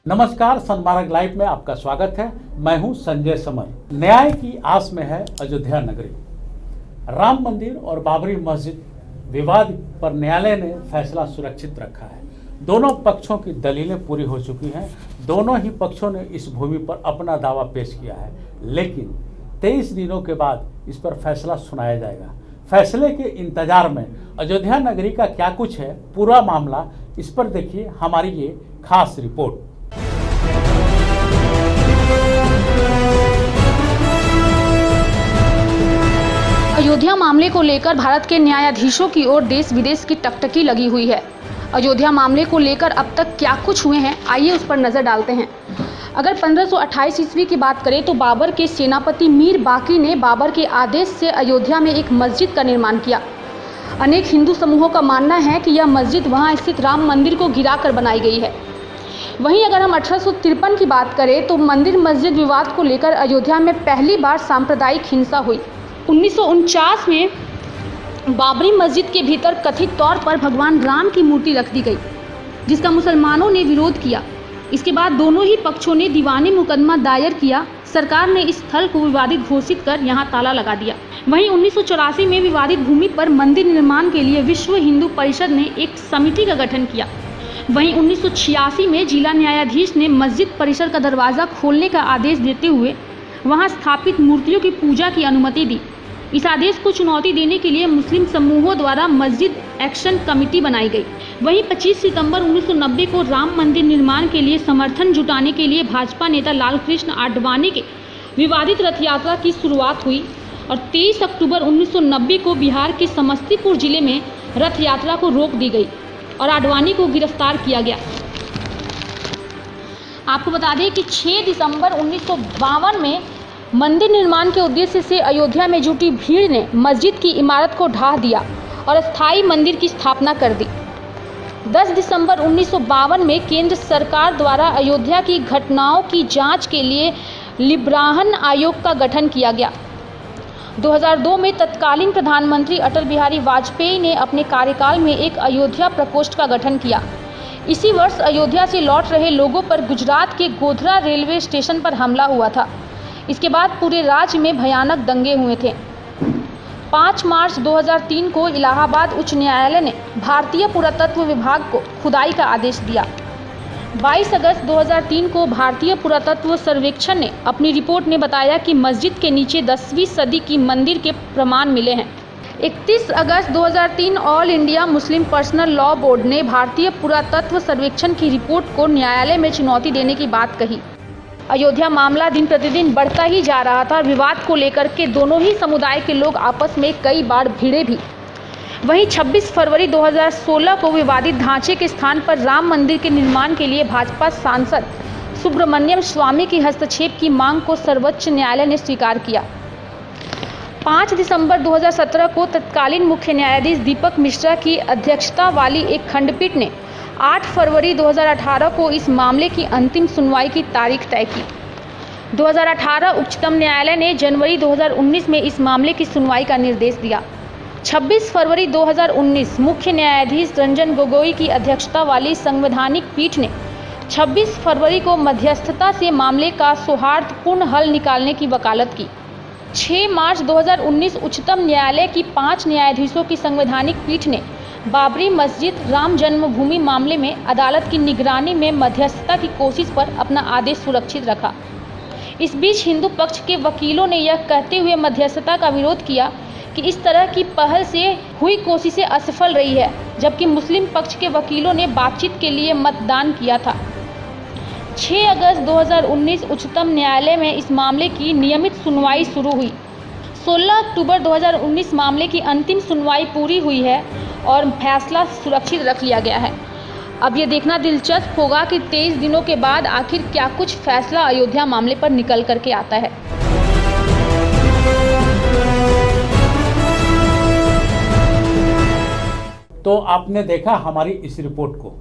नमस्कार, सनमार्ग लाइव में आपका स्वागत है। मैं हूं संजय समर। न्याय की आस में है अयोध्या नगरी। राम मंदिर और बाबरी मस्जिद विवाद पर न्यायालय ने फैसला सुरक्षित रखा है। दोनों पक्षों की दलीलें पूरी हो चुकी हैं। दोनों ही पक्षों ने इस भूमि पर अपना दावा पेश किया है, लेकिन 23 दिनों के बाद इस पर फैसला सुनाया जाएगा। फैसले के इंतजार में अयोध्या नगरी का क्या कुछ है, पूरा मामला, इस पर देखिए हमारी ये खास रिपोर्ट। अयोध्या मामले को लेकर भारत के न्यायाधीशों की ओर देश विदेश की टकटकी लगी हुई है। अयोध्या मामले को लेकर अब तक क्या कुछ हुए हैं, आइए उस पर नजर डालते हैं। अगर 1528 ईस्वी की बात करें तो बाबर के सेनापति मीर बाकी ने बाबर के आदेश से अयोध्या में एक मस्जिद का निर्माण किया। अनेक हिंदू समूहों का मानना है कि यह मस्जिद वहां स्थित राम मंदिर को गिराकर बनाई गई है। वहीं अगर हम 1853 की बात करें तो मंदिर मस्जिद विवाद को लेकर अयोध्या में पहली बार सांप्रदायिक हिंसा हुई। 1949 में बाबरी मस्जिद के भीतर कथित तौर पर भगवान राम की मूर्ति रख दी गई, जिसका मुसलमानों ने विरोध किया। इसके बाद दोनों ही पक्षों ने दीवानी मुकदमा दायर किया। सरकार ने इस स्थल को विवादित घोषित कर यहां ताला लगा दिया। वहीं 1984 में विवादित भूमि पर मंदिर निर्माण के लिए विश्व हिंदू परिषद ने एक समिति का गठन किया। वहीं 1986 में जिला न्यायाधीश ने मस्जिद परिसर का दरवाजा खोलने का आदेश देते हुए वहां स्थापित मूर्तियों की पूजा की अनुमति दी। इस आदेश को चुनौती देने के लिए मुस्लिम समूहों द्वारा मस्जिद एक्शन कमेटी बनाई गई। वहीं 25 सितंबर 1990 को राम मंदिर निर्माण के लिए समर्थन जुटाने के लिए भाजपा नेता लालकृष्ण आडवाणी के विवादित रथ यात्रा की शुरुआत हुई और 23 अक्टूबर 1990 को बिहार के समस्तीपुर जिले में रथ यात्रा को रोक दी गई और आडवाणी को गिरफ्तार किया गया। आपको बता दें कि 6 दिसंबर 1952 में मंदिर निर्माण के उद्देश्य से अयोध्या में जुटी भीड़ ने मस्जिद की इमारत को ढा दिया और अस्थायी मंदिर की स्थापना कर दी। 10 दिसंबर 1952 में केंद्र सरकार द्वारा अयोध्या की घटनाओं की जांच के लिए लिब्राहन आयोग का गठन किया गया। 2002 में तत्कालीन प्रधानमंत्री अटल बिहारी वाजपेयी ने अपने कार्यकाल में एक अयोध्या प्रकोष्ठ का गठन किया। इसी वर्ष अयोध्या से लौट रहे लोगों पर गुजरात के गोधरा रेलवे स्टेशन पर हमला हुआ था। इसके बाद पूरे राज्य में भयानक दंगे हुए थे। 5 मार्च 2003 को इलाहाबाद उच्च न्यायालय ने भारतीय पुरातत्व विभाग को खुदाई का आदेश दिया। 22 अगस्त 2003 को भारतीय पुरातत्व सर्वेक्षण ने अपनी रिपोर्ट में बताया कि मस्जिद के नीचे 10वीं सदी की मंदिर के प्रमाण मिले हैं। 31 अगस्त 2003 all India Muslim personal law board ने भारतीय पुरातत्व सर्वेक्षण की रिपोर्ट को न्यायालय में चुनौती देने की बात कही। अयोध्या मामला दिन प्रतिदिन बढ़ता ही जा रहा था। विवाद को लेकर के दोनों ही समुदाय के लोग आपस में कई बार भिड़े भी। वहीं 26 फरवरी 2016 को विवादित ढांचे के स्थान पर राम मंदिर के निर्माण के लिए भाजपा सांसद सुब्रमण्यम स्वामी की हस्तक्षेप की मांग को सर्वोच्च न्यायालय ने स्वीकार किया। 5 दिसंबर 2017 को तत्कालीन मुख्य न्यायाधीश दीपक मिश्रा की अध्यक्षता वाली एक खंडपीठ ने 8 फरवरी 2018 को इस मामले की अंतिम सुनवाई की तारीख तय की। 2018 उच्चतम न्यायालय ने जनवरी 2019 में इस मामले की सुनवाई का निर्देश दिया। 26 फरवरी 2019 मुख्य न्यायाधीश रंजन गोगोई की अध्यक्षता वाली संवैधानिक पीठ ने 26 फरवरी को मध्यस्थता से मामले का सौहार्दपूर्ण हल निकालने की वकालत की। 6 मार्च 2019 उच्चतम न्यायालय की 5 न्यायाधीशों की संवैधानिक पीठ ने बाबरी मस्जिद राम जन्मभूमि मामले में अदालत की निगरानी में मध्यस्थता की कोशिश पर अपना आदेश सुरक्षित रखा। इस बीच हिंदू पक्ष के वकीलों ने यह कहते हुए मध्यस्थता का विरोध किया कि इस तरह की पहल से हुई कोशिशें असफल रही है, जबकि मुस्लिम पक्ष के वकीलों ने बातचीत के लिए मतदान किया था। 6 अगस्त 2019 उच्चतम न्यायालय में इस मामले की नियमित सुनवाई शुरू हुई। 16 अक्टूबर 2019 मामले की अंतिम सुनवाई पूरी हुई है और फैसला सुरक्षित रख लिया गया है। अब ये देखना दिलचस्प होगा कि 23 दिनों के बाद आखिर क्या कुछ फैसला अयोध्या मामले पर निकल करके आता है। तो आपने देखा हमारी इस रिपोर्ट को।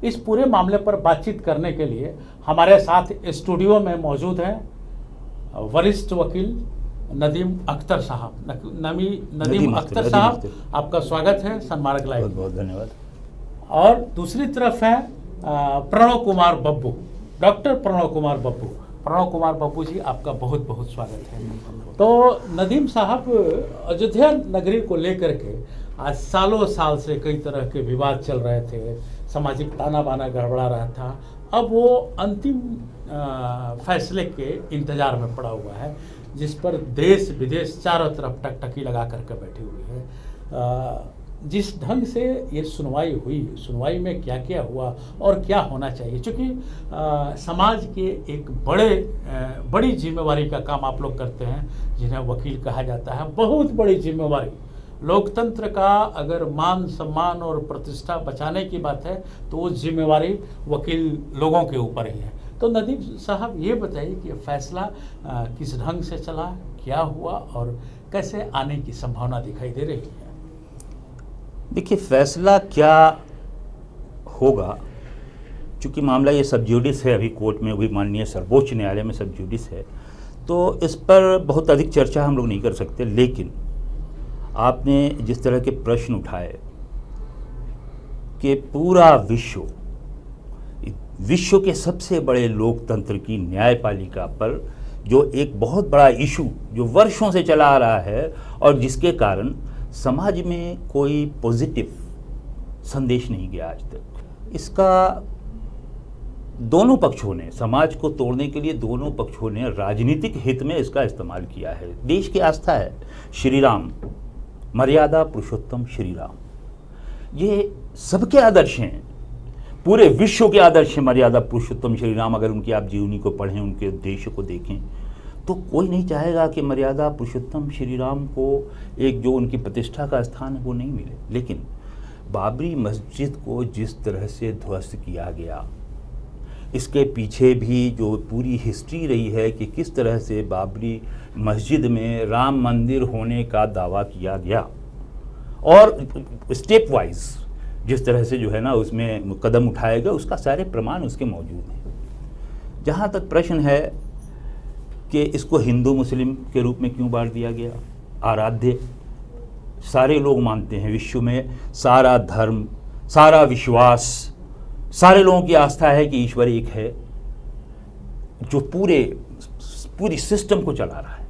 इस पूरे मामले पर बातचीत करने के लिए हमारे साथ स्टूडियो में मौजूद हैं वरिष्ठ वकील नदीम अख्तर साहब। नदीम अख्तर साहब, आपका स्वागत है सनमार्ग लाइव। बहुत बहुत धन्यवाद। और दूसरी तरफ है प्रणव कुमार बब्बू, डॉक्टर प्रणव कुमार बब्बू। प्रणव कुमार बब्बू जी, आपका बहुत बहुत स्वागत है। तो नदीम साहब, अयोध्या नगरी को लेकर के आज सालों साल से कई तरह के विवाद चल रहे थे, सामाजिक ताना बाना गड़बड़ा रहा था। अब वो अंतिम फैसले के इंतजार में पड़ा हुआ है, जिस पर देश विदेश चारों तरफ टकटकी लगा करके बैठी हुई है। जिस ढंग से ये सुनवाई हुई, सुनवाई में क्या क्या हुआ और क्या होना चाहिए, क्योंकि समाज के एक बड़ी जिम्मेवारी का काम आप लोग करते हैं, जिन्हें वकील कहा जाता है। बहुत बड़ी जिम्मेवारी, लोकतंत्र का अगर मान सम्मान और प्रतिष्ठा बचाने की बात है तो वो जिम्मेवारी वकील लोगों के ऊपर ही है। तो नदीम साहब, ये बताइए कि फैसला किस ढंग से चला, क्या हुआ और कैसे आने की संभावना दिखाई दे रही है? देखिए, फैसला क्या होगा, चूँकि मामला ये सब जुडिस है, अभी कोर्ट में, अभी माननीय सर्वोच्च न्यायालय में सब जुडिस है, तो इस पर बहुत अधिक चर्चा हम लोग नहीं कर सकते। लेकिन आपने जिस तरह के प्रश्न उठाए कि पूरा विश्व के सबसे बड़े लोकतंत्र की न्यायपालिका पर जो एक बहुत बड़ा इशू जो वर्षों से चला आ रहा है और जिसके कारण समाज में कोई पॉजिटिव संदेश नहीं गया आज तक, इसका दोनों पक्षों ने, समाज को तोड़ने के लिए दोनों पक्षों ने राजनीतिक हित में इसका इस्तेमाल किया है। देश की आस्था है श्री राम, मर्यादा पुरुषोत्तम श्री राम, ये सबके आदर्श हैं, पूरे विश्व के आदर्श हैं मर्यादा पुरुषोत्तम श्री राम। अगर उनकी आप जीवनी को पढ़ें, उनके उद्देश्य को देखें, तो कोई नहीं चाहेगा कि मर्यादा पुरुषोत्तम श्री राम को एक जो उनकी प्रतिष्ठा का स्थान है वो नहीं मिले। लेकिन बाबरी मस्जिद को जिस तरह से ध्वस्त किया गया, इसके पीछे भी जो पूरी हिस्ट्री रही है कि किस तरह से बाबरी मस्जिद में राम मंदिर होने का दावा किया गया और स्टेप वाइज जिस तरह से जो है ना उसमें कदम उठाया गया, उसका सारे प्रमाण उसके मौजूद हैं। जहाँ तक प्रश्न है कि इसको हिंदू मुस्लिम के रूप में क्यों बांट दिया गया, आराध्य सारे लोग मानते हैं, विश्व में सारा धर्म, सारा विश्वास, सारे लोगों की आस्था है कि ईश्वर एक है जो पूरी सिस्टम को चला रहा है।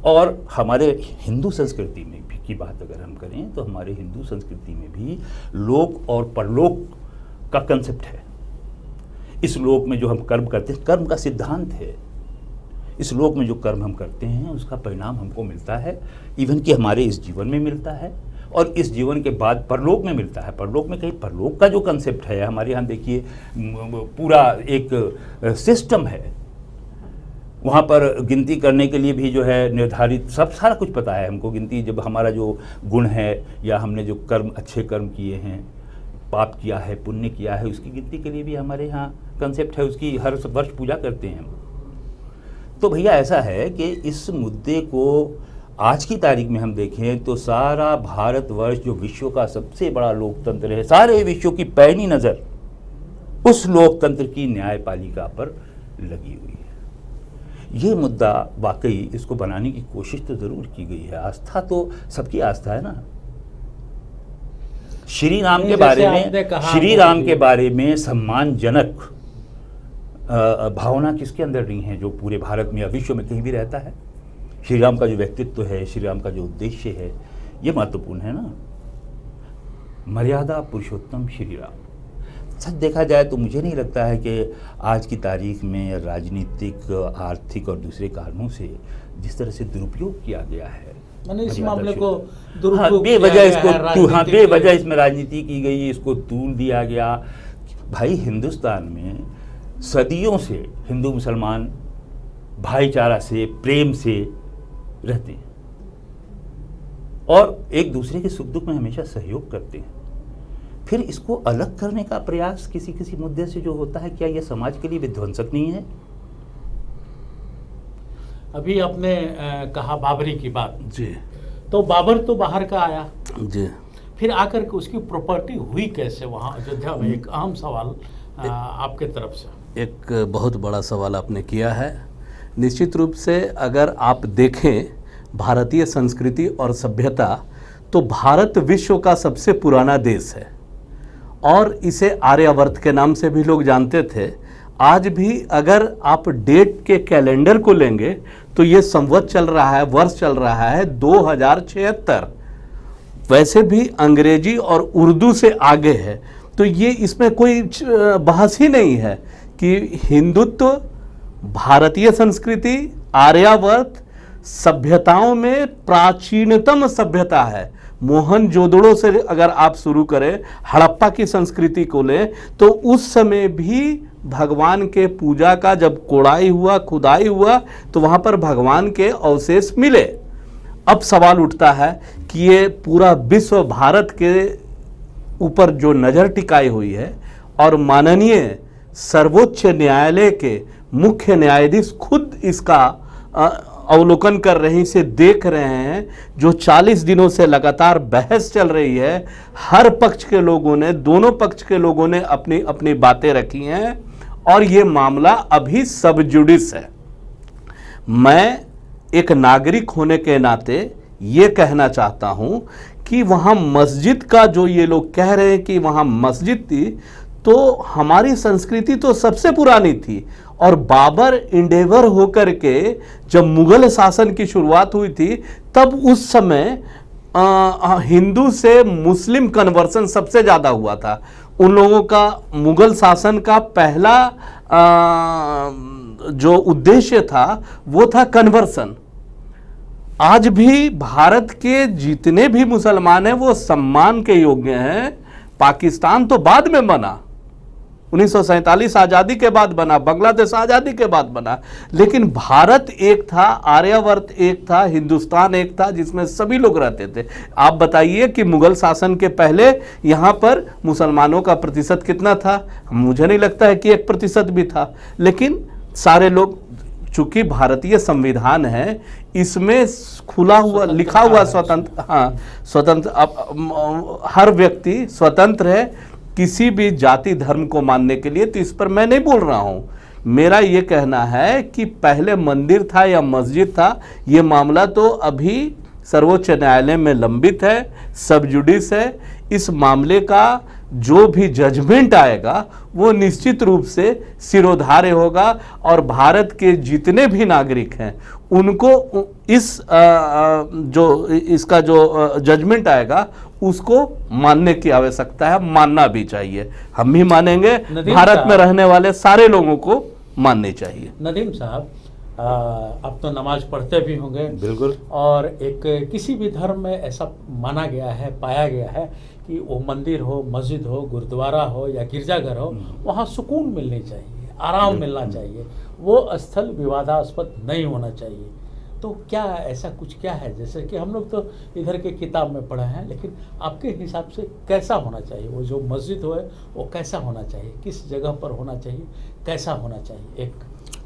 और हमारे हिंदू संस्कृति में भी की बात अगर हम करें तो हमारे हिंदू संस्कृति में भी लोक और परलोक का कंसेप्ट है। इस लोक में जो हम कर्म करते हैं, कर्म का सिद्धांत है, इस लोक में जो कर्म हम करते हैं उसका परिणाम हमको मिलता है, इवन कि हमारे इस जीवन में मिलता है और इस जीवन के बाद परलोक में मिलता है। परलोक में कहीं परलोक का जो कंसेप्ट है हमारे यहाँ, देखिए पूरा एक सिस्टम है, वहाँ पर गिनती करने के लिए भी जो है निर्धारित सब सारा कुछ पता है हमको। गिनती जब हमारा जो गुण है या हमने जो कर्म, अच्छे कर्म किए हैं, पाप किया है, पुण्य किया है, उसकी गिनती के लिए भी हमारे यहाँ कंसेप्ट है, उसकी हर वर्ष पूजा करते हैं हम। तो भैया ऐसा है कि इस मुद्दे को आज की तारीख में हम देखें तो सारा भारतवर्ष जो विश्व का सबसे बड़ा लोकतंत्र है, सारे विश्व की पैनी नज़र उस लोकतंत्र की न्यायपालिका पर लगी हुई है। ये मुद्दा वाकई इसको बनाने की कोशिश तो ज़रूर की गई है। आस्था तो सबकी आस्था है ना। श्री राम के बारे में सम्मानजनक भावना किसके अंदर नहीं है जो पूरे भारत में या विश्व में कहीं भी रहता है। श्री राम का जो व्यक्तित्व है, श्री राम का जो उद्देश्य है, ये महत्वपूर्ण है ना। मर्यादा पुरुषोत्तम श्री राम। सच देखा जाए तो मुझे नहीं लगता है कि आज की तारीख में राजनीतिक, आर्थिक और दूसरे कारणों से जिस तरह से दुरुपयोग किया गया है, मैंने इस मामले को बेवजह इसमें राजनीति की गई, इसको तूल दिया गया। भाई, हिंदुस्तान में सदियों से हिंदू मुसलमान भाईचारा से, प्रेम से रहते हैं और एक दूसरे के सुख दुख में हमेशा सहयोग करते हैं। फिर इसको अलग करने का प्रयास किसी मुद्दे से जो होता है, क्या यह समाज के लिए विध्वंसक नहीं है? अभी आपने कहा बाबरी की बात जी, तो बाबर तो बाहर का आया जी, फिर आकर के उसकी प्रॉपर्टी हुई कैसे वहाँ अयोध्या में? एक अहम सवाल आपके तरफ से। एक बहुत बड़ा सवाल आपने किया है। निश्चित रूप से अगर आप देखें भारतीय संस्कृति और सभ्यता, तो भारत विश्व का सबसे पुराना देश है और इसे आर्यावर्त के नाम से भी लोग जानते थे। आज भी अगर आप डेट के कैलेंडर को लेंगे तो ये संवत चल रहा है, वर्ष चल रहा है 2076। वैसे भी अंग्रेजी और उर्दू से आगे है, तो ये इसमें कोई बहस ही नहीं है कि हिंदुत्व, भारतीय संस्कृति, आर्यावर्त सभ्यताओं में प्राचीनतम सभ्यता है। मोहनजोदड़ो से अगर आप शुरू करें, हड़प्पा की संस्कृति को लें, तो उस समय भी भगवान के पूजा का जब कोड़ाई हुआ, खुदाई हुआ, तो वहाँ पर भगवान के अवशेष मिले। अब सवाल उठता है कि ये पूरा विश्व भारत के ऊपर जो नज़र टिकाई हुई है और माननीय सर्वोच्च न्यायालय के मुख्य न्यायाधीश खुद इसका अवलोकन कर रहे हैं, इसे देख रहे हैं, जो 40 दिनों से लगातार बहस चल रही है, हर पक्ष के लोगों ने, दोनों पक्ष के लोगों ने अपनी अपनी बातें रखी हैं और ये मामला अभी सब जुडिस है। मैं एक नागरिक होने के नाते ये कहना चाहता हूँ कि वहाँ मस्जिद का जो ये लोग कह रहे हैं कि वहाँ मस्जिद थी, तो हमारी संस्कृति तो सबसे पुरानी थी और बाबर इंडेवर होकर के जब मुगल शासन की शुरुआत हुई थी, तब उस समय हिंदू से मुस्लिम कन्वर्सन सबसे ज़्यादा हुआ था। उन लोगों का मुगल शासन का पहला जो उद्देश्य था वो था कन्वर्सन। आज भी भारत के जितने भी मुसलमान हैं वो सम्मान के योग्य हैं। पाकिस्तान तो बाद में बना, 1947 आज़ादी के बाद बना, बांग्लादेश आज़ादी के बाद बना, लेकिन भारत एक था, आर्यावर्त एक था, हिंदुस्तान एक था, जिसमें सभी लोग रहते थे। आप बताइए कि मुगल शासन के पहले यहाँ पर मुसलमानों का प्रतिशत कितना था? मुझे नहीं लगता है कि 1% भी था, लेकिन सारे लोग, चूंकि भारतीय संविधान है, इसमें खुला हुआ लिखा हुआ स्वतंत्र, हाँ स्वतंत्र, अब हर व्यक्ति स्वतंत्र है किसी भी जाति धर्म को मानने के लिए। तो इस पर मैं नहीं बोल रहा हूँ, मेरा ये कहना है कि पहले मंदिर था या मस्जिद था, ये मामला तो अभी सर्वोच्च न्यायालय में लंबित है, सब जुडिस है। इस मामले का जो भी जजमेंट आएगा वो निश्चित रूप से सिरोधार्य होगा और भारत के जितने भी नागरिक हैं उनको इसका जो जजमेंट आएगा उसको मानने की आवश्यकता है, मानना भी चाहिए। हम भी मानेंगे, भारत में रहने वाले सारे लोगों को माननी चाहिए। नदीम साहब, आप तो नमाज पढ़ते भी होंगे। बिल्कुल। और एक किसी भी धर्म में ऐसा माना गया है, पाया गया है कि वो मंदिर हो, मस्जिद हो, गुरुद्वारा हो या गिरजाघर हो, वहाँ सुकून मिलनी चाहिए, आराम मिलना चाहिए, वो स्थल विवादास्पद नहीं होना चाहिए। तो क्या ऐसा कुछ क्या है? जैसे कि हम लोग तो इधर के किताब में पढ़े हैं, लेकिन आपके हिसाब से कैसा होना चाहिए? वो जो मस्जिद हो वो कैसा होना चाहिए, किस जगह पर होना चाहिए, कैसा होना चाहिए? एक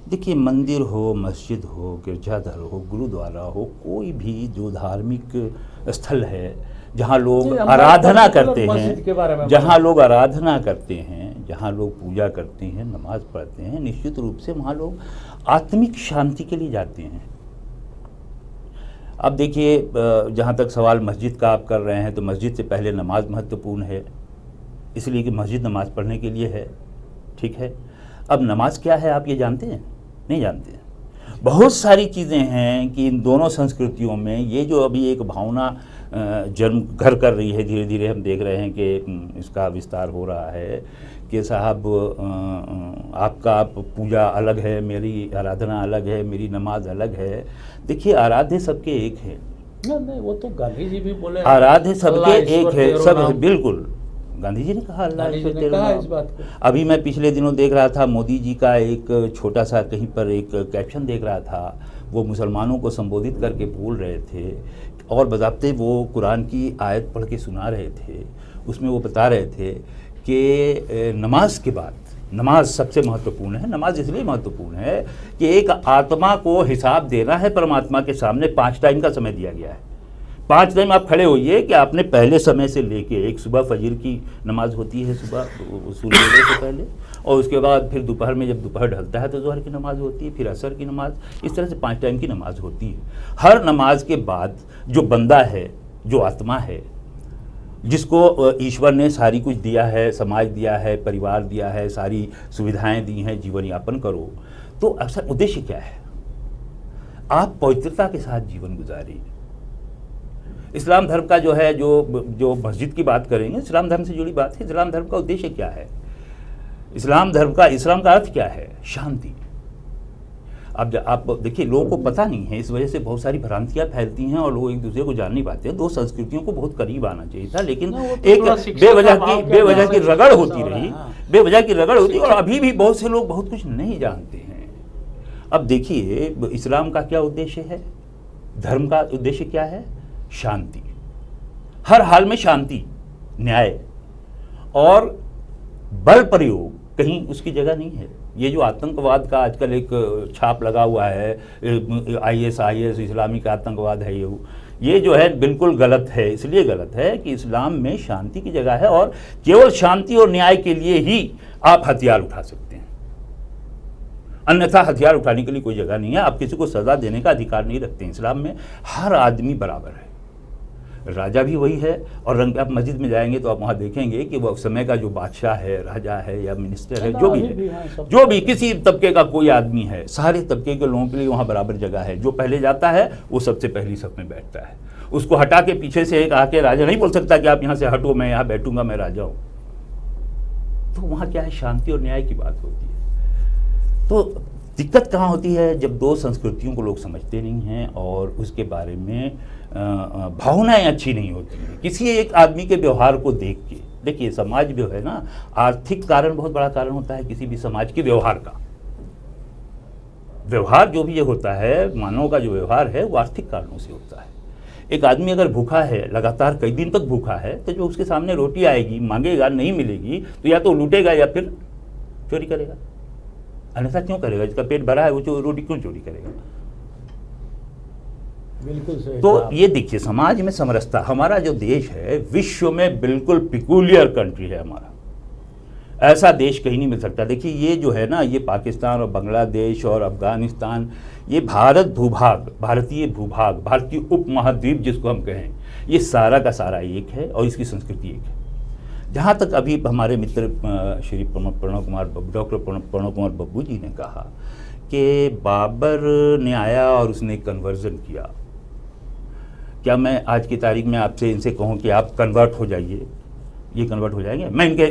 देखिए, मंदिर हो, मस्जिद हो, गिरजाघर हो, गुरुद्वारा हो, कोई भी जो धार्मिक स्थल है जहाँ लोग आराधना करते हैं, जहाँ लोग आराधना करते हैं, जहाँ लोग पूजा करते हैं, नमाज पढ़ते हैं, निश्चित रूप से वहाँ लोग आत्मिक शांति के लिए जाते हैं। अब देखिए, जहाँ तक सवाल मस्जिद का आप कर रहे हैं, तो मस्जिद से पहले नमाज महत्वपूर्ण है, इसलिए कि मस्जिद नमाज पढ़ने के लिए है, ठीक है। अब नमाज क्या है आप ये जानते हैं? नहीं जानते हैं। बहुत सारी चीज़ें हैं कि इन दोनों संस्कृतियों में ये जो अभी एक भावना जन्म घर कर रही है, धीरे धीरे हम देख रहे हैं कि इसका विस्तार हो रहा है कि साहब आपका पूजा अलग है, मेरी आराधना अलग है, मेरी नमाज अलग है। देखिए, आराध्य सबके एक है। नहीं, वो तो गांधी जी भी बोले, आराध्य सबके एक है, सब है, बिल्कुल। गांधी जी ने कहा, अल्लाह इस बात को। अभी मैं पिछले दिनों देख रहा था, मोदी जी का एक छोटा सा कहीं पर एक कैप्शन देख रहा था, वो मुसलमानों को संबोधित करके बोल रहे थे और बज़ाब्ते वो कुरान की आयत पढ़ के सुना रहे थे। उसमें वो बता रहे थे कि नमाज के बाद, नमाज सबसे महत्वपूर्ण है। नमाज इसलिए महत्वपूर्ण है कि एक आत्मा को हिसाब देना है परमात्मा के सामने। 5 टाइम का समय दिया गया है। 5 टाइम आप खड़े होइए कि आपने पहले समय से लेके, एक सुबह फजर की नमाज होती है सुबह सूर्योदय से पहले, और उसके बाद फिर दोपहर में जब दोपहर ढलता है तो ज़ोहर की नमाज होती है, फिर असर की नमाज, इस तरह से 5 टाइम की नमाज होती है। हर नमाज के बाद जो बंदा है, जो आत्मा है, जिसको ईश्वर ने सारी कुछ दिया है, समाज दिया है, परिवार दिया है, सारी सुविधाएं दी हैं, जीवन यापन करो, तो अक्सर उद्देश्य क्या है? आप पवित्रता के साथ जीवन गुजारिए। इस्लाम धर्म का जो है, जो मस्जिद की बात करेंगे, इस्लाम धर्म से जुड़ी बात है। इस्लाम धर्म का उद्देश्य क्या है? इस्लाम का अर्थ क्या है? शांति। अब आप देखिए, लोगों को पता नहीं है, इस वजह से बहुत सारी भ्रांतियां फैलती हैं और लोग एक दूसरे को जान नहीं पाते हैं। दो संस्कृतियों को बहुत करीब आना चाहिए था, लेकिन एक बेवजह की रगड़ होती रही, बेवजह की रगड़ होती, और अभी भी बहुत से लोग बहुत कुछ नहीं जानते हैं। अब देखिए, इस्लाम का क्या उद्देश्य है? धर्म का उद्देश्य क्या है? शांति। हर हाल में शांति, न्याय, और बल प्रयोग कहीं उसकी जगह नहीं है। ये जो आतंकवाद का आजकल एक छाप लगा हुआ है, IS इस्लामिक आतंकवाद है, ये जो है बिल्कुल गलत है। इसलिए गलत है कि इस्लाम में शांति की जगह है, और केवल शांति और न्याय के लिए ही आप हथियार उठा सकते हैं, अन्यथा हथियार उठाने के लिए कोई जगह नहीं है। आप किसी को सजा देने का अधिकार नहीं रखते हैं। इस्लाम में हर आदमी बराबर है, राजा भी वही है। और आप मस्जिद में जाएंगे तो आप वहाँ देखेंगे कि वो समय का जो बादशाह है, राजा है या मिनिस्टर है, जो भी है, जो भी किसी तबके का कोई आदमी है, सारे तबके के लोगों के लिए वहाँ बराबर जगह है। जो पहले जाता है वो सबसे पहली सब में बैठता है। उसको हटा के पीछे से एक आके राजा नहीं बोल सकता कि आप यहाँ से हटो, मैं यहाँ बैठूंगा, मैं राजा हूँ। तो वहाँ क्या है? शांति और न्याय की बात होती है। तो दिक्कत कहाँ होती है? जब दो संस्कृतियों को लोग समझते नहीं हैं और उसके बारे में भावनाएं अच्छी नहीं होती हैं। किसी एक आदमी के व्यवहार को देख के, देखिए समाज जो है ना, आर्थिक कारण बहुत बड़ा कारण होता है किसी भी समाज के व्यवहार का। व्यवहार जो भी ये होता है, मानव का जो व्यवहार है, वो आर्थिक कारणों से होता है। एक आदमी अगर भूखा है, लगातार कई दिन तक भूखा है, तो जो उसके सामने रोटी आएगी, मांगेगा, नहीं मिलेगी तो या तो लूटेगा या फिर चोरी करेगा। अन्यथा क्यों करेगा? जिसका पेट भरा है वो रोटी क्यों चोरी करेगा? बिल्कुल सही। तो ये देखिए, समाज में समरसता, हमारा जो देश है विश्व में बिल्कुल पिकुलियर कंट्री है हमारा। ऐसा देश कहीं नहीं मिल सकता। देखिए, ये जो है ना, ये पाकिस्तान और बांग्लादेश और अफगानिस्तान, ये भारत भूभाग, भारतीय भूभाग, भारतीय उपमहाद्वीप जिसको हम कहें, ये सारा का सारा एक है और इसकी संस्कृति एक है। जहाँ तक अभी हमारे मित्र श्री डॉक्टर प्रणव कुमार बब्बू जी ने कहा कि बाबर ने आया और उसने कन्वर्जन किया, क्या मैं आज की तारीख में आपसे इनसे कहूँ कि आप कन्वर्ट हो जाइए? ये कन्वर्ट हो जाएंगे? मैं इनके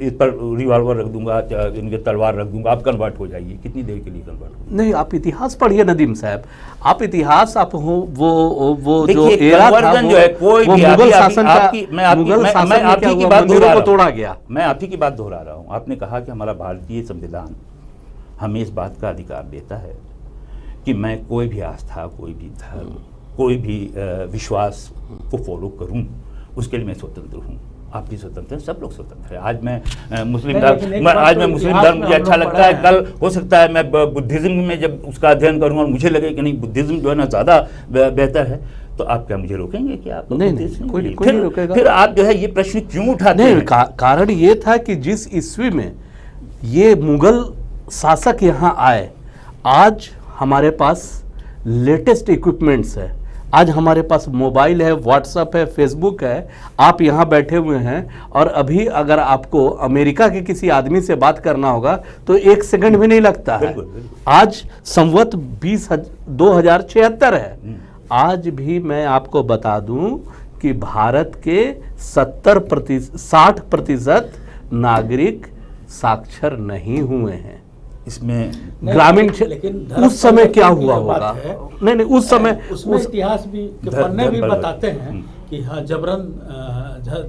इस पर रिवॉल्वर रख दूंगा, इनके तलवार रख दूंगा, आप कन्वर्ट हो जाइए। कितनी देर के लिए कन्वर्ट हो? नहीं, आप इतिहास पढ़िए नदीम साहब, आप इतिहास, आप हो वो जो एरा था, जो है कोई भी मुगल शासन का, मैं आप ही की बात मंदिरों को तोड़ा गया। मैं आप ही की बात दोहरा रहा हूँ। आपने कहा कि हमारा भारतीय संविधान हमें इस बात का अधिकार देता है कि मैं कोई भी आस्था, कोई भी धर्म, कोई भी विश्वास को फॉलो करूं, उसके लिए मैं स्वतंत्र हूं। आप भी स्वतंत्र हैं, सब लोग स्वतंत्र हैं। आज मैं मुस्लिम धर्म मुझे अच्छा लगता है, कल हो सकता है मैं बुद्धिज्म में जब उसका अध्ययन करूंगा और मुझे लगे कि नहीं, बुद्धिज्म जो है ना ज़्यादा बेहतर है, तो आप क्या मुझे रोकेंगे कि आप? नहीं, कोई नहीं रोकेगा। फिर आप जो है ये प्रश्न क्यों उठाते हैं? कारण ये था कि जिस ईस्वी में ये मुगल शासक यहाँ आए, आज हमारे पास लेटेस्ट इक्विपमेंट्स है, आज हमारे पास मोबाइल है, व्हाट्सएप है, फेसबुक है। आप यहाँ बैठे हुए हैं और अभी अगर आपको अमेरिका के किसी आदमी से बात करना होगा तो 1 सेकंड भी नहीं लगता है। आज संवत 2076 है। आज भी मैं आपको बता दूं कि भारत के 60% नागरिक साक्षर नहीं हुए हैं। इसमें ग्रामीण क्षेत्र उस समय क्या हुआ होगा? नहीं, उस समय उसमें इतिहास भी पन्ने भी बताते हैं कि हाँ, जबरन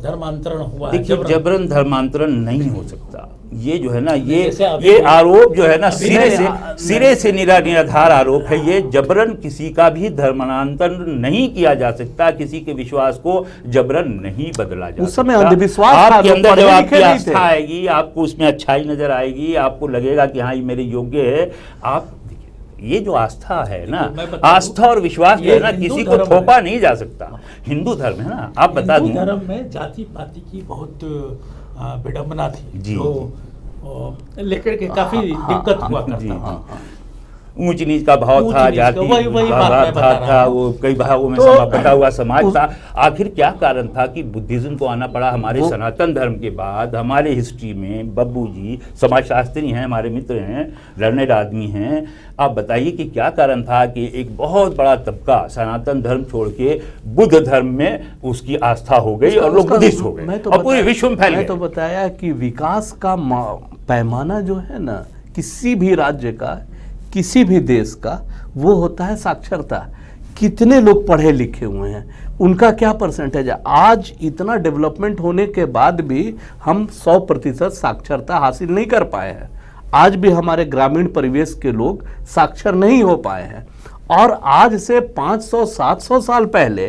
धर्मांतरण हुआ है। देखिए, जबरन धर्मांतरण नहीं हो सकता। ये जो है ना, ये आरोप जो है ना, सिरे से निराधार आरोप है। ये जबरन किसी का भी धर्मांतरण नहीं किया जा सकता, किसी के विश्वास को जबरन नहीं बदला जा सकता। उस समय अंधविश्वास आपके अंदर जब आपकी आस्था आएगी, आपको उसमें अच्छाई नजर आएगी, आपको लगेगा कि हाँ, ये मेरे योग्य है। आप ये जो आस्था है ना, आस्था और विश्वास जो है ना, किसी को थोपा नहीं जा सकता। हिंदू धर्म है ना, आप बता दूं, धर्म में जाति पाति की बहुत विडंबना थी, जो लेकर के काफी दिक्कत हुआ करता था। ऊंच नीच का भाव ऊंच था, नीच का, जाति वही बात मैं भाव बता रहा था, हूं। वो कई भागों में तो बटा हुआ समाज था। आखिर क्या कारण था कि बुद्धिज्म को आना पड़ा? हमारे सनातन धर्म के बाद हमारे हिस्ट्री में बब्बू जी समाजशास्त्री हैं, हमारे मित्र हैं, लर्नेड आदमी हैं, आप बताइए कि क्या कारण था कि एक बहुत बड़ा तबका सनातन धर्म छोड़ के बुद्ध धर्म में उसकी आस्था हो गई और लोग बुद्धिस्ट हो गए और पूरे विश्व में फैल गए। मैं तो बताया कि विकास का पैमाना जो है ना किसी भी राज्य का, किसी भी देश का, वो होता है साक्षरता। कितने लोग पढ़े लिखे हुए हैं, उनका क्या परसेंटेज है। आज इतना डेवलपमेंट होने के बाद भी हम 100% साक्षरता हासिल नहीं कर पाए हैं। आज भी हमारे ग्रामीण परिवेश के लोग साक्षर नहीं हो पाए हैं। और आज से 500-700 साल पहले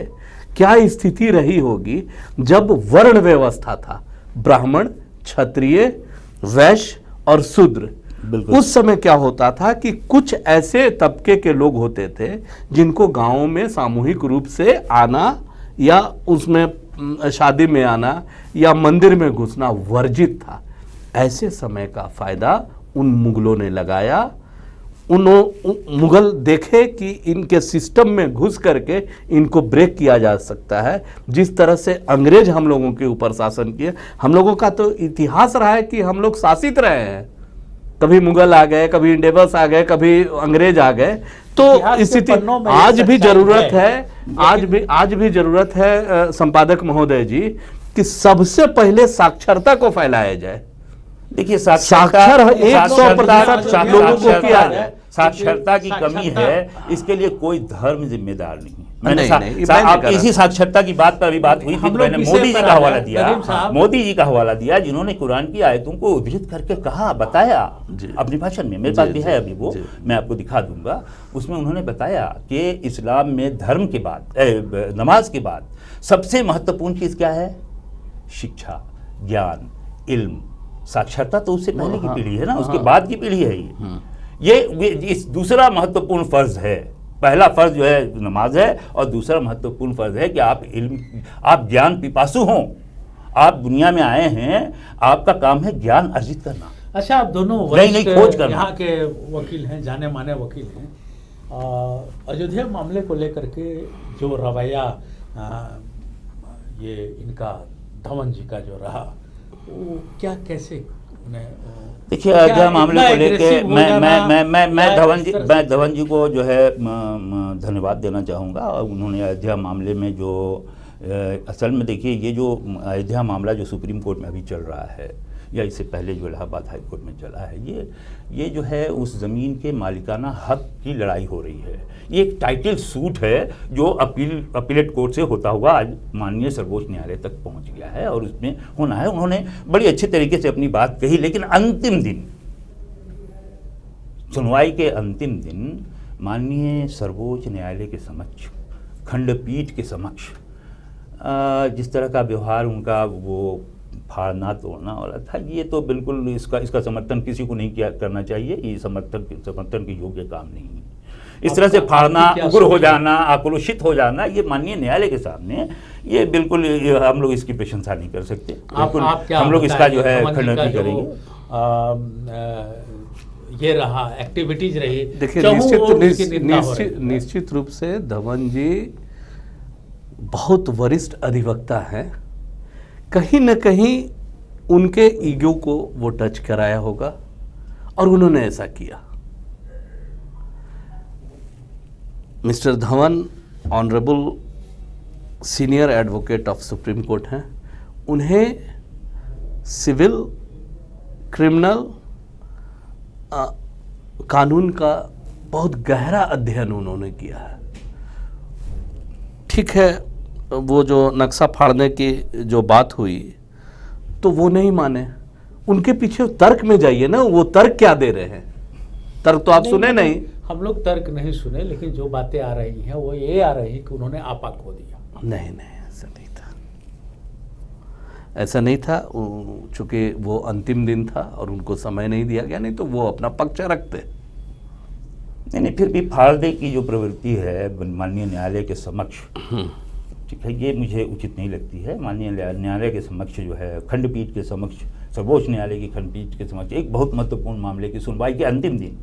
क्या स्थिति रही होगी जब वर्ण व्यवस्था था, ब्राह्मण, क्षत्रिय, वैश्य और शूद्र। उस समय क्या होता था कि कुछ ऐसे तबके के लोग होते थे जिनको गांवों में सामूहिक रूप से आना या उसमें शादी में आना या मंदिर में घुसना वर्जित था। ऐसे समय का फायदा उन मुगलों ने लगाया। मुगल देखे कि इनके सिस्टम में घुस करके इनको ब्रेक किया जा सकता है। जिस तरह से अंग्रेज हम लोगों के ऊपर शासन किए, हम लोगों का तो इतिहास रहा है कि हम लोग शासित रहे हैं। कभी मुगल आ गए, कभी इंडेबस आ गए, कभी अंग्रेज आ गए। तो स्थिति आज भी जरूरत है, आज भी जरूरत है संपादक महोदय जी कि सबसे पहले साक्षरता को फैलाया जाए। देखिए साक्षर 100% लोगों को किया जाए। साक्षरता की कमी है, इसके लिए कोई धर्म जिम्मेदार नहीं। नहीं, आप इसी साक्षरता की बात पर अभी बात हुई थी, मैंने मोदी जी का हवाला दिया, मोदी जी का हवाला दिया जिन्होंने कुरान की आयतों को उद्धृत करके कहा, बताया अपने भाषण में। मेरे पास भी है अभी वो, मैं आपको दिखा दूंगा। उसमें उन्होंने बताया कि इस्लाम में धर्म के बाद, नमाज के बाद सबसे महत्वपूर्ण चीज क्या है? शिक्षा, ज्ञान, इल्म। साक्षरता तो उससे पहले की पीढ़ी है ना, उसके बाद की पीढ़ी है ये इस दूसरा महत्वपूर्ण फर्ज है। पहला फर्ज जो है नमाज है और दूसरा महत्वपूर्ण फर्ज है कि आप इल्म, आप ज्ञान पिपासु हों। आप दुनिया में आए हैं, आपका काम है ज्ञान अर्जित करना। अच्छा, आप दोनों नई खोज करना। यहाँ के वकील हैं, जाने माने वकील हैं। अयोध्या मामले को लेकर के जो रवैया ये इनका धवन जी का जो रहा, वो क्या कैसे देखिए अयोध्या मामले को लेके मैं धवन जी को जो है धन्यवाद देना चाहूँगा। और उन्होंने अयोध्या मामले में जो असल में देखिए ये जो अयोध्या मामला जो सुप्रीम कोर्ट में अभी चल रहा है या इससे पहले जो इलाहाबाद हाई कोर्ट में चला है, ये जो है उस ज़मीन के मालिकाना हक की लड़ाई हो रही है। ये एक टाइटल सूट है जो अपीलेट कोर्ट से होता हुआ आज माननीय सर्वोच्च न्यायालय तक पहुंच गया है और उसमें होना है। उन्होंने बड़ी अच्छे तरीके से अपनी बात कही, लेकिन अंतिम दिन, सुनवाई के अंतिम दिन माननीय सर्वोच्च न्यायालय के समक्ष, खंडपीठ के समक्ष जिस तरह का व्यवहार उनका वो फाड़ना तोड़ना वाला था, ये तो बिल्कुल इसका समर्थन किसी को नहीं करना चाहिए। ये समर्थन के योग्य काम नहीं है। इस तरह से फाड़ना, उग्र हो जाना, आक्रोशित हो जाना, ये माननीय न्यायालय के सामने ये बिल्कुल हम लोग इसकी प्रशंसा नहीं कर सकते। हम लोग इसका जो है खंडन नहीं करेंगे। ये रहा एक्टिविटीज रही, देखिए निश्चित रूप से धवन जी बहुत वरिष्ठ अधिवक्ता हैं। कहीं न कहीं उनके ईगो को वो टच कराया होगा और उन्होंने ऐसा किया। Mister Dhawan honourable senior advocate of supreme court हैं। उन्हें सिविल, क्रिमिनल कानून का बहुत गहरा अध्ययन उन्होंने किया है। ठीक है, वो जो नक्शा फाड़ने की जो बात हुई तो वो नहीं माने। उनके पीछे तर्क में जाइए ना, वो तर्क क्या दे रहे हैं? तर्क तो आप सुने नहीं। हम लोग तर्क नहीं सुने, लेकिन जो बातें आ रही हैं वो ये आ रही कि उन्होंने आपा खो दिया। नहीं, ऐसा नहीं था, ऐसा नहीं था। चूंकि वो अंतिम दिन था और उनको समय नहीं दिया गया, नहीं तो वो अपना पक्ष रखते। नहीं, फिर भी फाड़ने की जो प्रवृत्ति है माननीय न्यायालय के समक्ष, ठीक है, ये मुझे उचित नहीं लगती है। माननीय न्यायालय के समक्ष जो है, खंडपीठ के समक्ष, सर्वोच्च न्यायालय की खंडपीठ के समक्ष एक बहुत महत्वपूर्ण मामले की सुनवाई के अंतिम दिन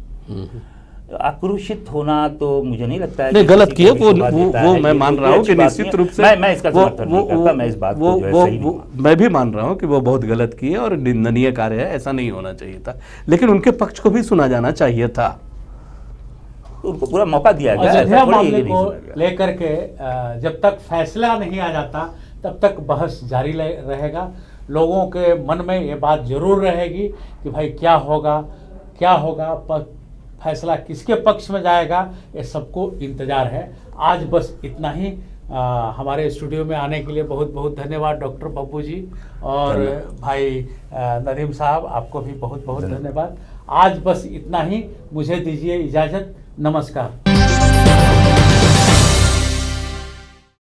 आक्रोशित होना तो मुझे नहीं लगता है नहीं, कि गलत किसी किए को भी शोभा देता वो है। मैं ये मान कोई रहा हूँ अच्छी कि बात निश्चित नहीं है। रूप से मैं इसका समर्थन नहीं करता, मैं इस बात को जो है सही नहीं मानता। मैं भी मान रहा हूँ कि वो बहुत गलत किए और निंदनीय कार्य है, ऐसा नहीं होना चाहिए था, लेकिन उनके पक्ष को भी सुना जाना चाहिए था। तो उनको पूरा मौका दिया गया, अयोध्या ऐसा थोड़ी है मामले कि नहीं को सुना गया। लेकर के जब तक फैसला नहीं आ जाता तब तक बहस जारी रहेगा। लोगों के मन में ये बात जरूर रहेगी कि भाई क्या होगा, फैसला किसके पक्ष में जाएगा, ये सबको इंतजार है। आज बस इतना ही। हमारे स्टूडियो में आने के लिए बहुत बहुत धन्यवाद डॉक्टर पप्पू जी, और भाई नदीम साहब आपको भी बहुत बहुत धन्यवाद। आज बस इतना ही, मुझे दीजिए इजाज़त, नमस्कार।